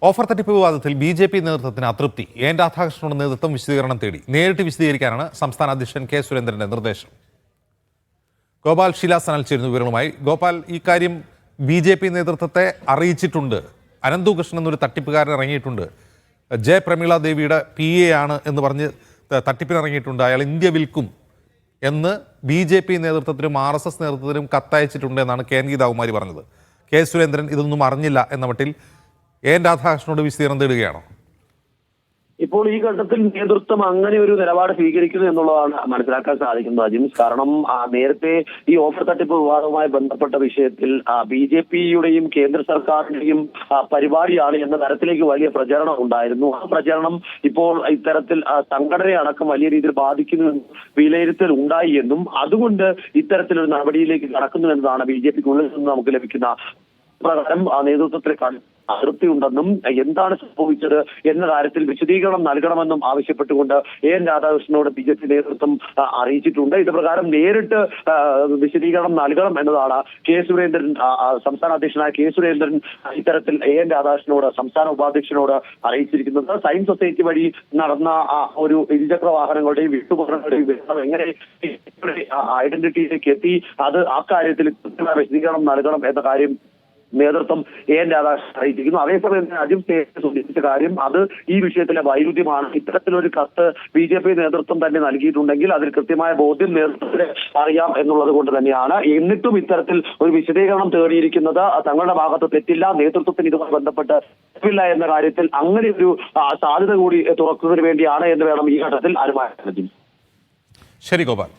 Offer തട്ടിപ്പ് വിവാദത്തിൽ BJP. നേതൃത്വത്തിന് അതൃപ്തി. എൻ രാധാകൃഷ്ണന്റെ നേതൃത്വം വിശദീകരണം തേടി. നേരിട്ട് വിശദീകരിക്കാനാണ് സംസ്ഥാന അധ്യക്ഷൻ കെ സുരേന്ദ്രന്റെ നിർദ്ദേശം. ഗോപാൽ ശിലാസനൽ ചേരുന്നു വിവരങ്ങളുമായി. ഗോപാൽ, ഈ കാര്യം ബി.ജെ.പി. നേതൃത്വത്തെ അറിയിച്ചിട്ടുണ്ട്. അനന്തുകൃഷ്ണൻ എന്നൊരു തട്ടിപ്പുകാരൻ ഇറങ്ങിയിട്ടുണ്ട്. പ്രമീള ദേവിയുടെ PA ആണ് എന്ന് പറഞ്ഞ് തട്ടിപ്പിനിറങ്ങിയിട്ടുണ്ട്. അയാൾ ഇന്ത്യ വിൽക്കും എന്ന് ബി.ജെ.പി. നേതൃത്വത്തിനും RSS നേതൃത്വത്തിനും കത്തയച്ചിട്ടുണ്ട് എന്നാണ് കെ ഗീതാകുമാരി പറഞ്ഞത്. കെ സുരേന്ദ്രൻ ഇതൊന്നും അറിഞ്ഞില്ല എന്ന മട്ടിൽ എൻ രാധാകൃഷ്ണനോട് വിശദീകരണം തേടുകയാണോ? ഇപ്പോൾ ഈ ഘട്ടത്തിൽ നേതൃത്വം അങ്ങനെ ഒരു നിലപാട് സ്വീകരിക്കുന്നു എന്നുള്ളതാണ് മനസ്സിലാക്കാൻ സാധിക്കുന്നത് അജിംസ്. കാരണം നേരത്തെ ഈ ഓഫർ തട്ടിപ്പ് വിവാദവുമായി ബന്ധപ്പെട്ട വിഷയത്തിൽ BJP-യുടെയും കേന്ദ്ര സർക്കാരിന്റെയും പരിപാടിയാണ് എന്ന തരത്തിലേക്ക് വലിയ പ്രചരണം ഉണ്ടായിരുന്നു. ആ പ്രചരണം ഇപ്പോൾ ഇത്തരത്തിൽ സംഘടനയെ അടക്കം വലിയ രീതിയിൽ ബാധിക്കുന്നുവെന്നും വിലയിരുത്തൽ ഉണ്ടായി എന്നും അതുകൊണ്ട് ഇത്തരത്തിലൊരു നടപടിയിലേക്ക് കടക്കുന്നു എന്നതാണ് BJP-ക്കുള്ളിൽ നിന്ന് നമുക്ക് ലഭിക്കുന്ന പ്രകാരം നേതൃത്വത്തിൽ അതൃപ്തിയുണ്ടെന്നും എന്താണ് സംഭവിച്ചത് എന്ന കാര്യത്തിൽ വിശദീകരണം നൽകണമെന്നും ആവശ്യപ്പെട്ടുകൊണ്ട് എൻ രാധാകൃഷ്ണനോട് BJP നേതൃത്വം അറിയിച്ചിട്ടുണ്ട്. ഇത് പ്രകാരം നേരിട്ട് വിശദീകരണം നൽകണം എന്നതാണ് കെ സുരേന്ദ്രൻ, സംസ്ഥാന അധ്യക്ഷനായ കെ സുരേന്ദ്രൻ ഇത്തരത്തിൽ എൻ രാധാകൃഷ്ണനോട്, സംസ്ഥാന ഉപാധ്യക്ഷനോട് അറിയിച്ചിരിക്കുന്നത്. സയൻസ് സൊസൈറ്റി വഴി നടന്ന ഒരു ഇരുചക്ര വാഹനങ്ങളുടെയും വീട്ടുപകരണങ്ങളുടെയും എങ്ങനെ ഐഡന്റിറ്റിയിലേക്ക് എത്തി, അത് ആ കാര്യത്തിൽ കൃത്യമായ വിശദീകരണം നൽകണം എന്ന കാര്യം നേതൃത്വം എൻ രാധാകൃഷ്ണൻ അറിയിച്ചിരിക്കുന്നു. അതേസമയം അജിത് സൂചിപ്പിച്ച കാര്യം അത് ഈ വിഷയത്തിലെ വൈരുദ്ധ്യമാണ്. ഇത്തരത്തിലൊരു കത്ത് BJP നേതൃത്വം തന്നെ നൽകിയിട്ടുണ്ടെങ്കിൽ അതിൽ കൃത്യമായ ബോധ്യം നേതൃത്വത്തിന് അറിയാം എന്നുള്ളത് കൊണ്ട് തന്നെയാണ്. എന്നിട്ടും ഇത്തരത്തിൽ ഒരു വിശദീകരണം തേടിയിരിക്കുന്നത് തങ്ങളുടെ ഭാഗത്ത് തെറ്റില്ല, നേതൃത്വത്തിന് ഇതുമായി ബന്ധപ്പെട്ട് തെറ്റില്ല എന്ന കാര്യത്തിൽ അങ്ങനെ ഒരു സാധ്യത കൂടി തുറക്കുന്നതിന് വേണ്ടിയാണ് എന്ന് വേണം ഈ ഘട്ടത്തിൽ അനുമാനിക്കുന്നത്. ശരി ഗോപാൽ.